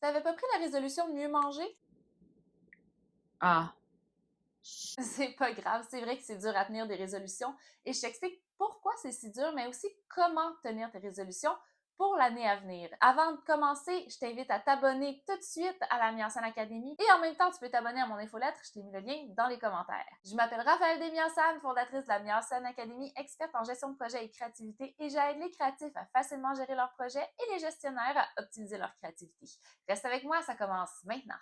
T'avais pas pris la résolution de mieux manger? Ah, C'est pas grave, c'est vrai que c'est dur à tenir des résolutions et je t'explique pourquoi c'est si dur, mais aussi comment tenir tes résolutions pour l'année à venir. Avant de commencer, je t'invite à t'abonner tout de suite à la Miasan Academy et en même temps, tu peux t'abonner à mon infolettre, je t'ai mis le lien dans les commentaires. Je m'appelle Raphaël Desmiasan, fondatrice de la Miasan Academy, experte en gestion de projet et créativité et j'aide les créatifs à facilement gérer leurs projets et les gestionnaires à optimiser leur créativité. Reste avec moi, ça commence maintenant.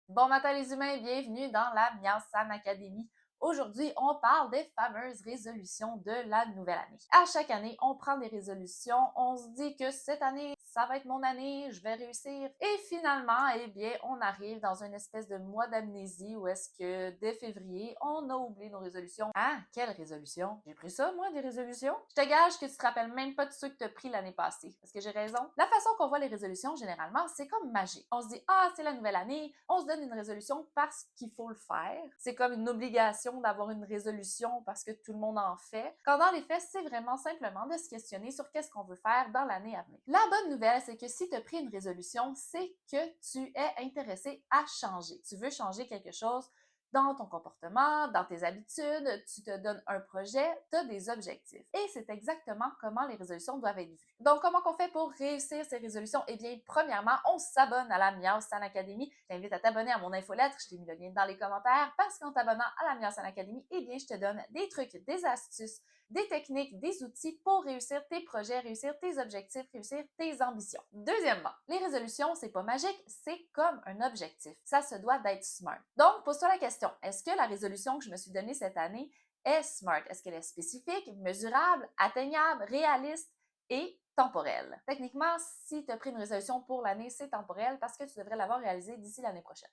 Bon matin les humains, bienvenue dans la Miasan Academy. Aujourd'hui, on parle des fameuses résolutions de la nouvelle année. À chaque année, on prend des résolutions, on se dit que cette année, ça va être mon année, je vais réussir. Et finalement, eh bien, on arrive dans une espèce de mois d'amnésie où est-ce que dès février, on a oublié nos résolutions. Ah, quelle résolution? J'ai pris ça, moi, des résolutions? Je te gage que tu te rappelles même pas de ceux que tu as pris l'année passée. Est-ce que j'ai raison? La façon qu'on voit les résolutions, généralement, c'est comme magique. On se dit, ah, c'est la nouvelle année, on se donne une résolution parce qu'il faut le faire. C'est comme une obligation d'avoir une résolution parce que tout le monde en fait. Quand dans les faits, c'est vraiment simplement de se questionner sur qu'est-ce qu'on veut faire dans l'année à venir. La bonne nouvelle, c'est que si tu as pris une résolution, c'est que tu es intéressé à changer. Tu veux changer quelque chose dans ton comportement, dans tes habitudes, tu te donnes un projet, tu as des objectifs. Et c'est exactement comment les résolutions doivent être vues. Donc, comment on fait pour réussir ces résolutions? Eh bien, premièrement, on s'abonne à la Miasan Academy. Je t'invite à t'abonner à mon infolettre, je t'ai mis le lien dans les commentaires, parce qu'en t'abonnant à la Miasan Academy, eh bien, je te donne des trucs, des astuces, des techniques, des outils pour réussir tes projets, réussir tes objectifs, réussir tes ambitions. Deuxièmement, les résolutions, c'est pas magique, c'est comme un objectif. Ça se doit d'être smart. Donc, pose-toi la question, est-ce que la résolution que je me suis donnée cette année est smart? Est-ce qu'elle est spécifique, mesurable, atteignable, réaliste et temporelle? Techniquement, si tu as pris une résolution pour l'année, c'est temporel parce que tu devrais l'avoir réalisée d'ici l'année prochaine.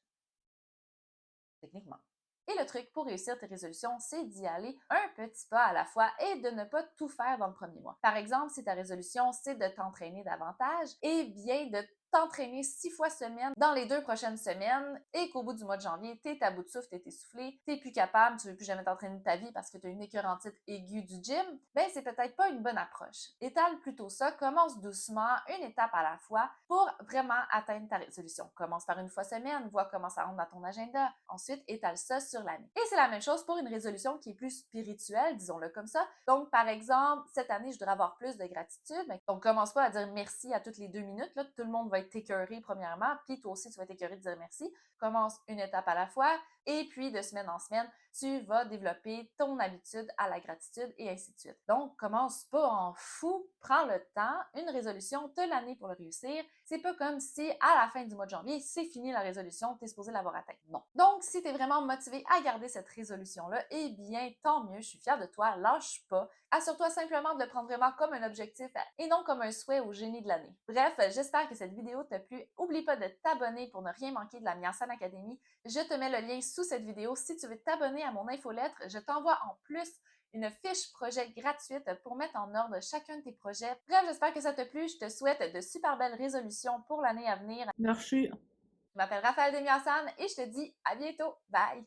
Techniquement. Et le truc pour réussir tes résolutions, c'est d'y aller un petit pas à la fois et de ne pas tout faire dans le premier mois. Par exemple, si ta résolution, c'est de t'entraîner davantage, eh bien de t'entraîner 6 fois semaine dans les 2 prochaines semaines et qu'au bout du mois de janvier, t'es à bout de souffle, t'es essoufflé, t'es plus capable, tu veux plus jamais t'entraîner de ta vie parce que tu as une écœurantite aiguë du gym, ben c'est peut-être pas une bonne approche. Étale plutôt ça, commence doucement, une étape à la fois pour vraiment atteindre ta résolution. Commence par 1 fois semaine, vois comment ça rentre dans ton agenda. Ensuite, étale ça sur l'année. Et c'est la même chose pour une résolution qui est plus spirituelle, disons-le comme ça. Donc, par exemple, cette année, je voudrais avoir plus de gratitude. Donc, commence pas à dire merci à toutes les 2 minutes. Là, tout le monde va être écœuré premièrement, puis toi aussi, tu vas être écœuré de dire merci. Commence une étape à la fois et puis de semaine en semaine, tu vas développer ton habitude à la gratitude et ainsi de suite. Donc, commence pas en fou, prends le temps, une résolution, t'as l'année pour le réussir. C'est pas comme si à la fin du mois de janvier, c'est fini la résolution, t'es supposé l'avoir atteinte. Non. Donc, si t'es vraiment motivé à garder cette résolution-là, eh bien, tant mieux, je suis fière de toi, lâche pas. Assure-toi simplement de le prendre vraiment comme un objectif et non comme un souhait au génie de l'année. Bref, j'espère que cette vidéo t'a plu. Oublie pas de t'abonner pour ne rien manquer de la Miasan Academy. Je te mets le lien sous cette vidéo. Si tu veux t'abonner à mon infolettre, je t'envoie en plus une fiche projet gratuite pour mettre en ordre chacun de tes projets. Bref, j'espère que ça t'a plu. Je te souhaite de super belles résolutions pour l'année à venir. merci. Je m'appelle Raphaël Desmiasan et je te dis à bientôt. Bye!